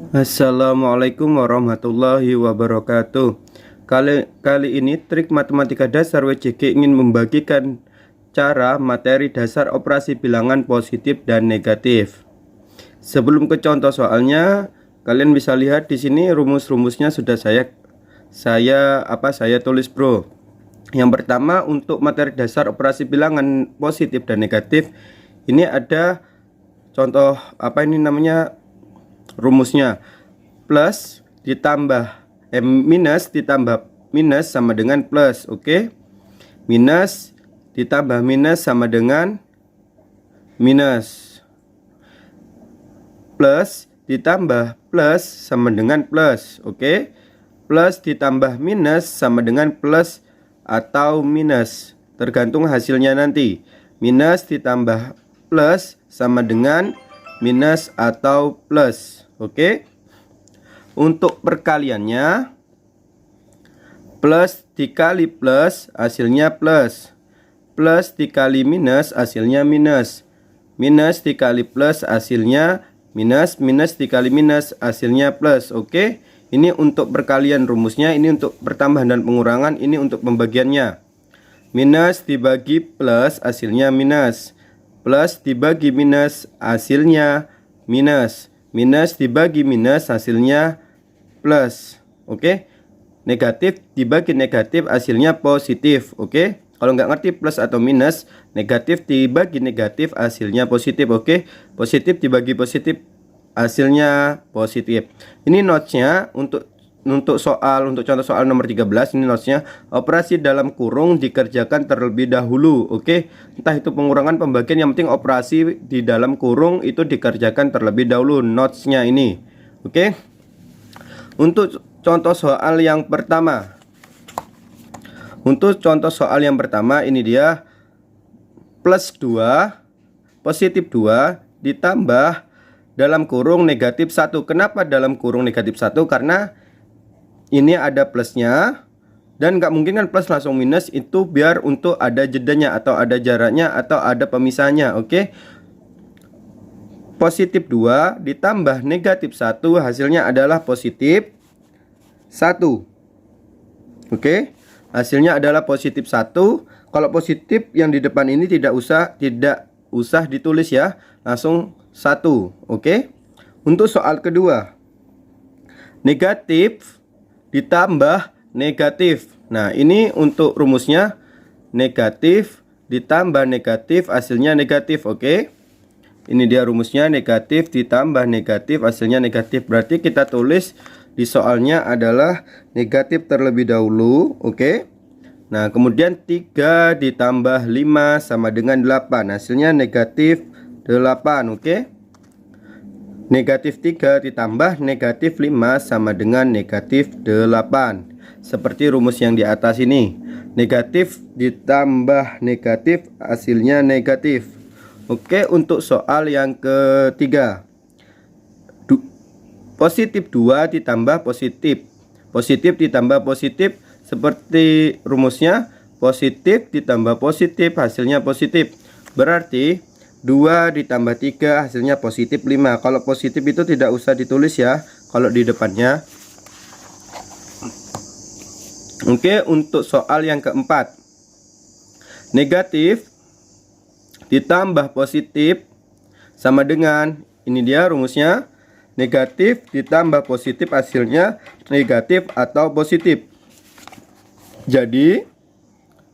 Assalamualaikum warahmatullahi wabarakatuh. Kali ini trik matematika dasar WJG ingin membagikan cara materi dasar operasi bilangan positif dan negatif. Sebelum ke contoh soalnya, kalian bisa lihat di sini rumus-rumusnya sudah saya tulis, bro. Yang pertama, untuk materi dasar operasi bilangan positif dan negatif, ini ada contoh rumusnya. Plus ditambah minus ditambah minus sama dengan plus, oke? Minus ditambah minus sama dengan minus. Plus ditambah plus sama dengan plus, oke? Plus ditambah minus sama dengan plus atau minus, tergantung hasilnya nanti. Minus ditambah plus sama dengan minus atau plus, oke? Untuk perkaliannya, plus dikali plus hasilnya plus, plus dikali minus hasilnya minus, minus dikali plus hasilnya minus, minus dikali minus hasilnya plus, oke? Ini untuk perkalian rumusnya, ini untuk pertambahan dan pengurangan, ini untuk pembagiannya. Minus dibagi plus hasilnya minus, plus dibagi minus hasilnya minus, minus dibagi minus hasilnya plus, oke? Negatif dibagi negatif hasilnya positif, oke? Kalau nggak ngerti plus atau minus, negatif dibagi negatif hasilnya positif, oke? Positif dibagi positif hasilnya positif. Ini notesnya untuk contoh soal nomor 13. Ini notesnya, operasi dalam kurung dikerjakan terlebih dahulu, oke? Entah itu pengurangan, pembagian, yang penting operasi di dalam kurung itu dikerjakan terlebih dahulu. Notesnya ini, oke? Untuk contoh soal yang pertama, ini dia plus 2 positif 2 ditambah dalam kurung negatif 1. Kenapa dalam kurung negatif 1? Karena ini ada plusnya, dan nggak mungkin kan plus langsung minus, itu biar untuk ada jedanya atau ada jaraknya atau ada pemisahnya, oke? Positif 2 ditambah negatif 1 hasilnya adalah positif 1, oke? Hasilnya adalah positif 1. Kalau positif yang di depan ini tidak usah ditulis ya, langsung 1, oke? Untuk soal kedua, negatif ditambah negatif. Nah, ini untuk rumusnya, negatif ditambah negatif hasilnya negatif, oke? Ini dia rumusnya, negatif ditambah negatif hasilnya negatif. Berarti kita tulis di soalnya adalah negatif terlebih dahulu, oke? Nah, kemudian 3 ditambah 5 sama dengan 8, hasilnya negatif 8, oke? Negatif 3 ditambah negatif 5 sama dengan negatif 8. Seperti rumus yang di atas ini. Negatif ditambah negatif hasilnya negatif. Oke, untuk soal yang ketiga, positif 2 ditambah positif, positif ditambah positif, seperti rumusnya, positif ditambah positif hasilnya positif. Berarti 2 ditambah 3 hasilnya positif 5. Kalau positif itu tidak usah ditulis ya, kalau di depannya. Oke, untuk soal yang keempat, negatif ditambah positif sama dengan, ini dia rumusnya, negatif ditambah positif hasilnya negatif atau positif. Jadi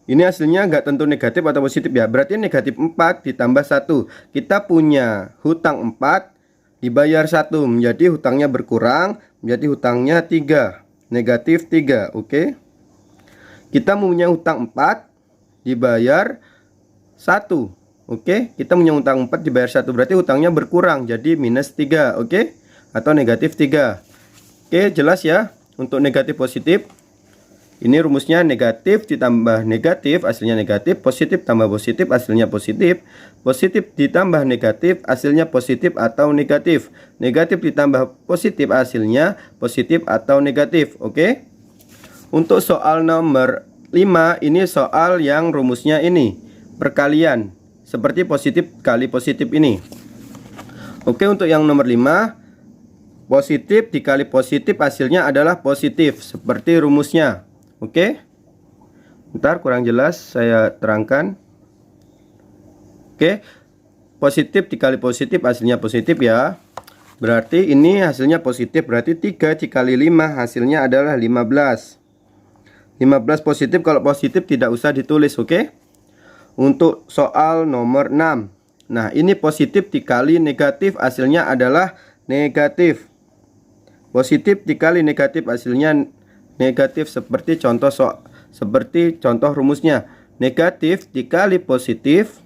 ini hasilnya nggak tentu negatif atau positif ya. Berarti negatif 4 ditambah 1. Kita punya hutang 4 dibayar 1, menjadi hutangnya berkurang, menjadi hutangnya 3, negatif 3, oke? Kita punya hutang 4 dibayar 1, oke? Kita punya hutang 4 dibayar 1, berarti hutangnya berkurang, jadi minus 3, oke? Atau negatif 3. Oke, jelas ya untuk negatif positif. Ini rumusnya, negatif ditambah negatif hasilnya negatif, positif tambah positif hasilnya positif, positif ditambah negatif hasilnya positif atau negatif, negatif ditambah positif hasilnya positif atau negatif, oke? Untuk soal nomor 5, ini soal yang rumusnya ini perkalian. seperti positif kali positif ini. Oke, untuk yang nomor 5, positif dikali positif hasilnya adalah positif, seperti rumusnya. Oke, bentar, kurang jelas saya terangkan. Oke, positif dikali positif hasilnya positif ya. Berarti ini hasilnya positif, berarti 3 dikali 5 hasilnya adalah 15. 15 positif, kalau positif tidak usah ditulis. Oke. Untuk soal nomor 6. Nah, ini positif dikali negatif hasilnya adalah negatif. Positif dikali negatif hasilnya negatif, seperti contoh rumusnya. Negatif dikali positif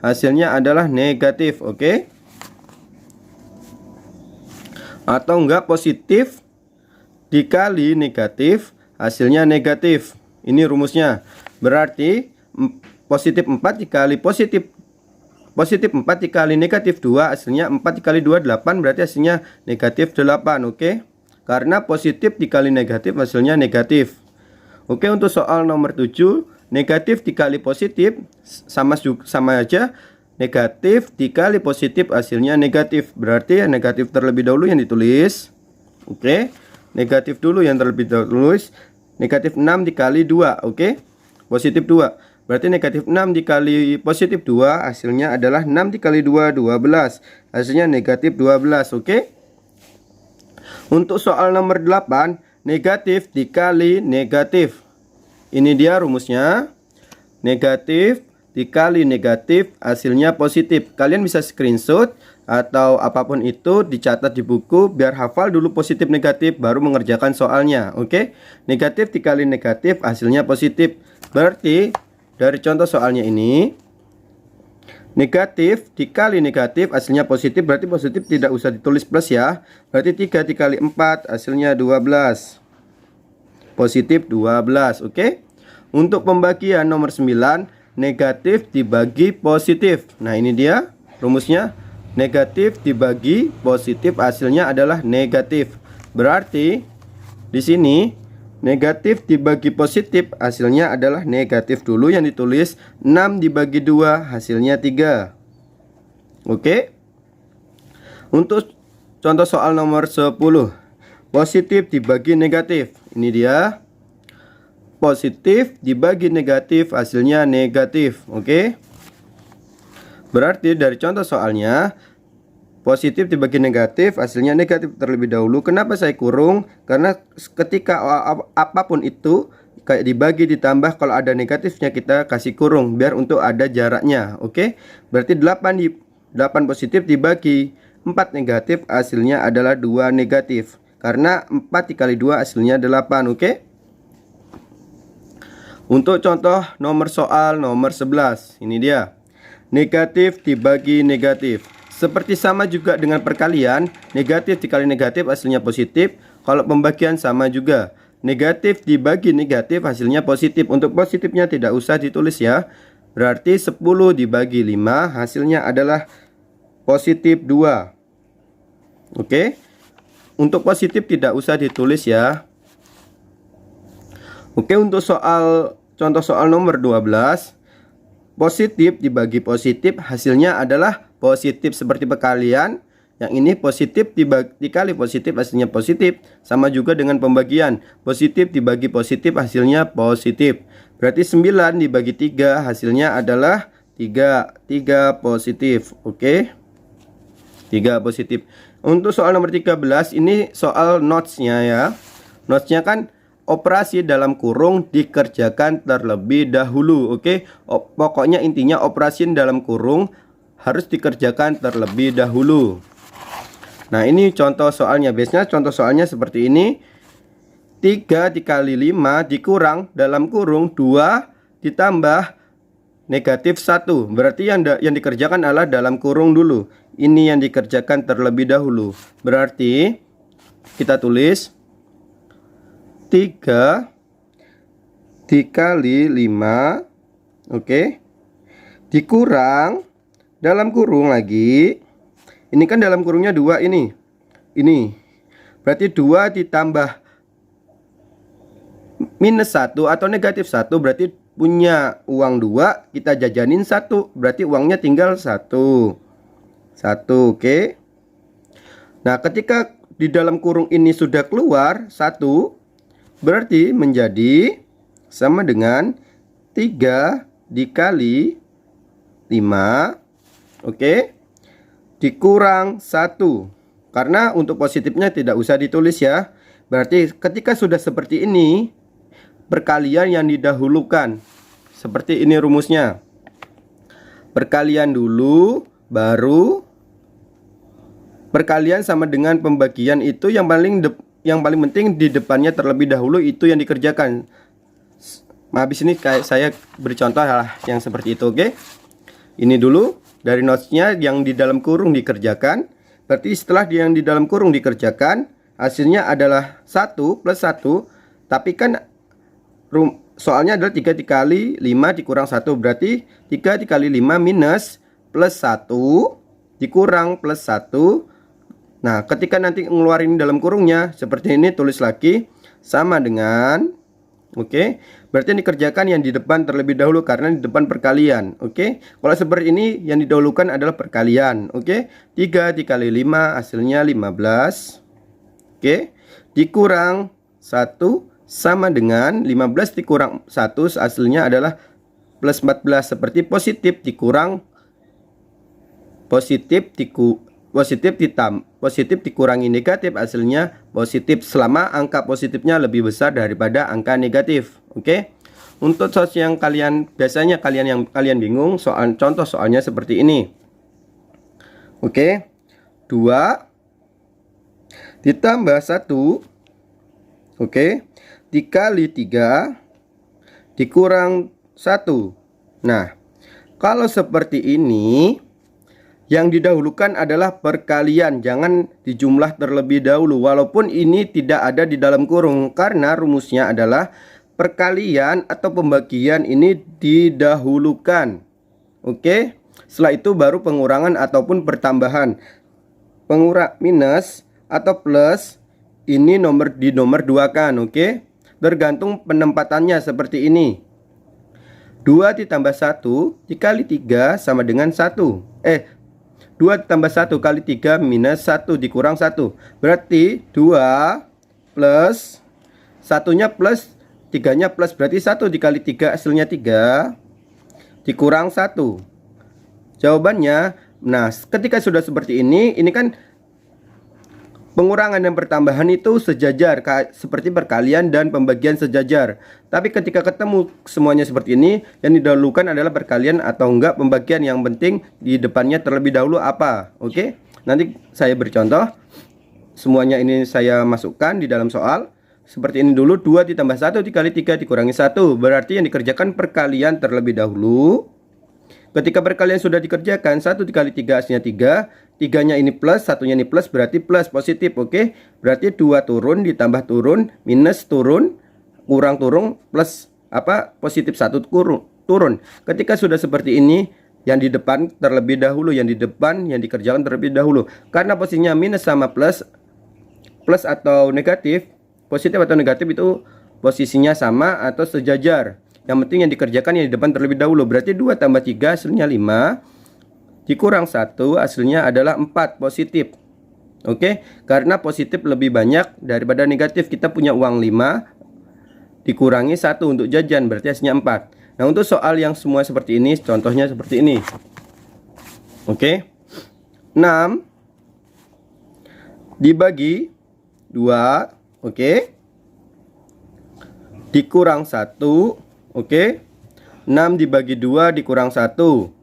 hasilnya adalah negatif. Oke. Atau enggak, positif dikali negatif hasilnya negatif. Ini rumusnya. Berarti positif 4 dikali positif 4 dikali negatif 2 hasilnya 4 dikali 2 8, berarti hasilnya negatif 8. Oke. Karena positif dikali negatif hasilnya negatif. Oke, untuk soal nomor 7, negatif dikali positif sama aja. Negatif dikali positif hasilnya negatif. Berarti negatif terlebih dahulu yang ditulis. Oke. Negatif dulu yang terlebih dahulu. Negatif 6 dikali 2. Oke. Positif 2. Berarti negatif 6 dikali positif 2 hasilnya adalah 6 dikali 2 12. Hasilnya negatif 12. Oke. Untuk soal nomor 8, negatif dikali negatif. Ini dia rumusnya. Negatif dikali negatif hasilnya positif. Kalian bisa screenshot atau apapun itu, dicatat di buku biar hafal dulu positif negatif baru mengerjakan soalnya. Oke. Negatif dikali negatif hasilnya positif. Berarti dari contoh soalnya ini, negatif dikali negatif hasilnya positif, berarti positif tidak usah ditulis plus ya. Berarti 3 dikali 4 hasilnya 12. Positif 12. Oke. Untuk pembagian nomor 9, negatif dibagi positif. Nah, ini dia rumusnya. Negatif dibagi positif hasilnya adalah negatif. Berarti di sini negatif dibagi positif hasilnya adalah negatif dulu yang ditulis. 6 dibagi 2 hasilnya 3. Oke. Untuk contoh soal nomor 10, positif dibagi negatif. Ini dia. Positif dibagi negatif hasilnya negatif. Oke. Berarti dari contoh soalnya, positif dibagi negatif hasilnya negatif terlebih dahulu. Kenapa saya kurung? Karena ketika apapun itu kayak dibagi ditambah, kalau ada negatifnya kita kasih kurung biar untuk ada jaraknya. Oke. Berarti 8 positif dibagi 4 negatif hasilnya adalah 2 negatif. Karena 4 dikali 2 hasilnya 8. Oke. Untuk contoh nomor soal nomor 11, ini dia. Negatif dibagi negatif. Seperti sama juga dengan perkalian, negatif dikali negatif hasilnya positif. Kalau pembagian sama juga. Negatif dibagi negatif hasilnya positif. Untuk positifnya tidak usah ditulis ya. Berarti 10 dibagi 5 hasilnya adalah positif 2. Oke. Untuk positif tidak usah ditulis ya. Oke, untuk contoh soal nomor 12, positif dibagi positif hasilnya adalah positif, seperti perkalian. Yang ini positif dikali positif hasilnya positif. Sama juga dengan pembagian. Positif dibagi positif hasilnya positif. Berarti 9 dibagi 3 hasilnya adalah 3. 3 positif. Oke. 3 positif. Untuk soal nomor 13, ini soal notesnya ya. Notesnya kan operasi dalam kurung dikerjakan terlebih dahulu. Oke. Pokoknya intinya operasi dalam kurung harus dikerjakan terlebih dahulu. Nah, ini contoh soalnya. Biasanya contoh soalnya seperti ini. 3 dikali 5 dikurang dalam kurung 2 ditambah negatif 1. Berarti yang dikerjakan adalah dalam kurung dulu. Ini yang dikerjakan terlebih dahulu. Berarti kita tulis 3 dikali 5, oke, dikurang dalam kurung lagi. Ini kan dalam kurungnya 2 ini. Berarti 2 ditambah minus 1 atau negatif 1, berarti punya uang 2, kita jajanin 1, berarti uangnya tinggal 1. Oke. Nah, ketika di dalam kurung ini sudah keluar 1, berarti menjadi sama dengan 3 dikali 5, oke, dikurang 1. Karena untuk positifnya tidak usah ditulis ya. Berarti ketika sudah seperti ini, perkalian yang didahulukan. Seperti ini rumusnya. Perkalian dulu, baru perkalian sama dengan pembagian. Itu yang paling penting di depannya terlebih dahulu itu yang dikerjakan. Habis ini kayak saya beri contoh yang seperti itu, oke? Ini dulu dari notesnya yang di dalam kurung dikerjakan. Berarti setelah yang di dalam kurung dikerjakan, hasilnya adalah 1 plus 1. Tapi kan soalnya adalah 3 dikali 5 dikurang 1. Berarti 3 dikali 5 minus plus 1 dikurang plus 1. Nah, ketika nanti ngeluarin dalam kurungnya seperti ini, tulis lagi sama dengan, oke, berarti yang dikerjakan yang di depan terlebih dahulu karena di depan perkalian. Oke, kalau seperti ini yang didahulukan adalah perkalian. Oke, 3 dikali 5 hasilnya 15. Oke, dikurang 1 sama dengan 15 dikurang 1 hasilnya adalah plus 14. Seperti positif dikurangi negatif, hasilnya positif selama angka positifnya lebih besar daripada angka negatif. Oke. Untuk soal yang biasanya kalian bingung, contoh soalnya seperti ini. Oke. 2 ditambah 1, oke, dikali 3 dikurang 1. Nah, kalau seperti ini, yang didahulukan adalah perkalian, jangan dijumlah terlebih dahulu. Walaupun ini tidak ada di dalam kurung, karena rumusnya adalah perkalian atau pembagian ini didahulukan. Oke, setelah itu baru pengurangan ataupun pertambahan. Minus atau plus ini di nomor 2 kan, oke. Tergantung penempatannya seperti ini. 2 ditambah 1 dikali 3 sama dengan 1. 2 ditambah 1 kali 3 minus 1 dikurang 1. Berarti 2 plus 1-nya plus, 3-nya plus. Berarti 1 dikali 3 hasilnya 3 dikurang 1. Jawabannya, nah ketika sudah seperti ini kan pengurangan dan pertambahan itu sejajar, seperti perkalian dan pembagian sejajar. Tapi ketika ketemu semuanya seperti ini, yang didahulukan adalah perkalian atau enggak pembagian. Yang penting di depannya terlebih dahulu apa. Oke, nanti saya bercontoh. Semuanya ini saya masukkan di dalam soal. Seperti ini dulu, 2 ditambah 1 dikali 3 dikurangi 1. Berarti yang dikerjakan perkalian terlebih dahulu. Ketika perkalian sudah dikerjakan, 1 dikali 3 hasilnya 3. 3-nya ini plus, 1-nya ini plus, berarti plus positif. Oke, berarti 2 turun ditambah turun, minus turun, kurang turun, plus positif 1 turun. Ketika sudah seperti ini, yang di depan terlebih dahulu, yang di depan yang dikerjakan terlebih dahulu. Karena posisinya minus sama plus atau negatif, positif atau negatif itu posisinya sama atau sejajar. Yang penting yang dikerjakan yang di depan terlebih dahulu. Berarti 2 tambah 3 hasilnya 5. Dikurang 1 hasilnya adalah 4 positif. Oke, karena positif lebih banyak daripada negatif. Kita punya uang 5 dikurangi 1 untuk jajan, berarti hasilnya 4. Nah, untuk soal yang semua seperti ini, contohnya seperti ini. Oke, 6 dibagi 2, oke, dikurang 1, oke. 6 dibagi 2 dikurang 1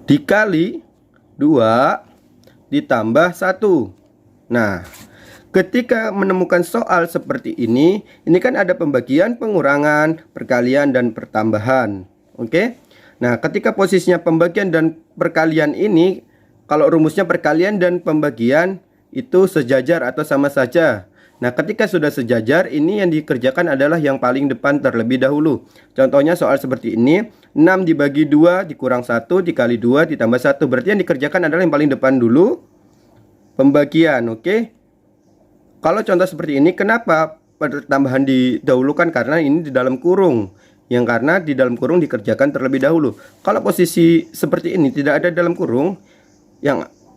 dikali 2 ditambah 1. Nah, ketika menemukan soal seperti ini kan ada pembagian, pengurangan, perkalian, dan pertambahan. Oke. Nah, ketika posisinya pembagian dan perkalian ini, kalau rumusnya perkalian dan pembagian itu sejajar atau sama saja. Nah, ketika sudah sejajar, ini yang dikerjakan adalah yang paling depan terlebih dahulu. Contohnya soal seperti ini, 6 dibagi 2 dikurang 1 dikali 2 ditambah 1. Berarti yang dikerjakan adalah yang paling depan dulu, pembagian, oke. Kalau contoh seperti ini, kenapa pertambahan didahulukan karena ini di dalam kurung. Yang karena di dalam kurung dikerjakan terlebih dahulu. Kalau posisi seperti ini tidak ada dalam kurung,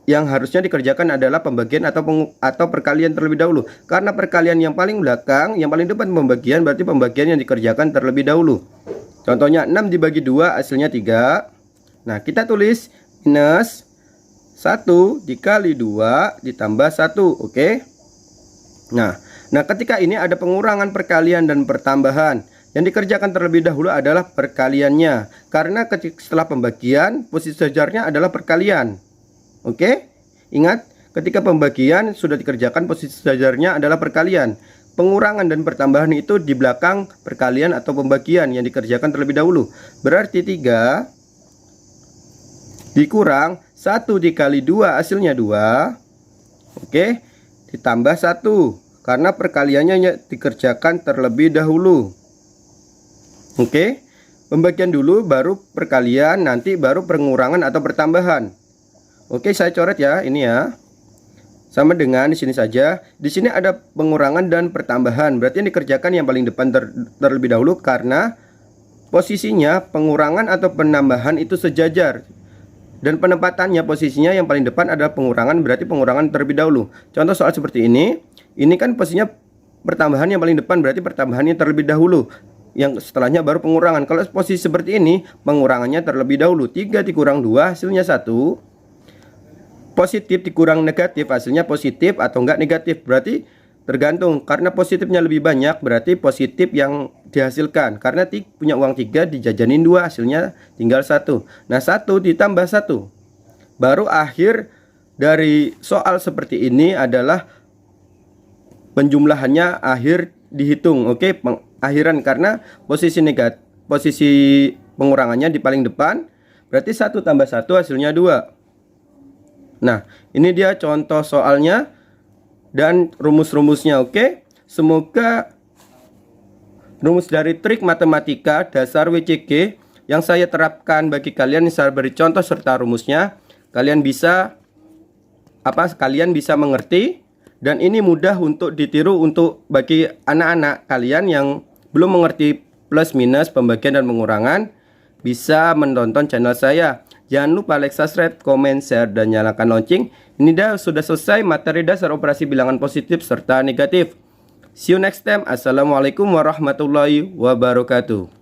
yang harusnya dikerjakan adalah pembagian atau perkalian terlebih dahulu. Karena perkalian yang paling belakang, yang paling depan pembagian, berarti pembagian yang dikerjakan terlebih dahulu. Contohnya 6 dibagi 2 hasilnya 3. Nah, kita tulis minus 1 dikali 2 ditambah 1. Oke. Nah, ketika ini ada pengurangan, perkalian, dan pertambahan. Yang dikerjakan terlebih dahulu adalah perkaliannya. Karena setelah pembagian, posisi sejajarnya adalah perkalian. Oke, ingat ketika pembagian sudah dikerjakan, posisi sejajarnya adalah perkalian. Pengurangan dan pertambahan itu di belakang perkalian atau pembagian yang dikerjakan terlebih dahulu. Berarti 3 dikurang 1 dikali 2 hasilnya 2. Oke, ditambah 1 karena perkaliannya dikerjakan terlebih dahulu. Oke, pembagian dulu baru perkalian, nanti baru pengurangan atau pertambahan. Oke, saya coret ya, ini ya. Sama dengan di sini saja. Di sini ada pengurangan dan pertambahan. Berarti yang dikerjakan yang paling depan terlebih dahulu karena posisinya pengurangan atau penambahan itu sejajar. Dan penempatannya posisinya yang paling depan adalah pengurangan, berarti pengurangan terlebih dahulu. Contoh soal seperti ini kan posisinya pertambahan yang paling depan, berarti pertambahannya terlebih dahulu. Yang setelahnya baru pengurangan. Kalau posisi seperti ini, pengurangannya terlebih dahulu. 3 dikurang 2 hasilnya 1. Positif dikurang negatif hasilnya positif atau enggak negatif, berarti tergantung. Karena positifnya lebih banyak berarti positif yang dihasilkan. Karena punya uang 3 dijajanin 2 hasilnya tinggal 1. Nah, 1 ditambah 1. Baru akhir dari soal seperti ini adalah penjumlahannya akhir dihitung. Oke, pengakhiran karena posisi pengurangannya di paling depan, berarti 1 tambah 1 hasilnya 2. Nah, ini dia contoh soalnya dan rumus-rumusnya. Oke, semoga rumus dari trik matematika dasar WCG yang saya terapkan bagi kalian, saya beri contoh serta rumusnya, kalian bisa mengerti, dan ini mudah untuk ditiru untuk bagi anak-anak kalian yang belum mengerti plus minus, pembagian dan pengurangan, bisa menonton channel saya. Jangan lupa like, subscribe, komen, share, dan nyalakan lonceng. Ini sudah selesai materi dasar operasi bilangan positif serta negatif. See you next time. Assalamualaikum warahmatullahi wabarakatuh.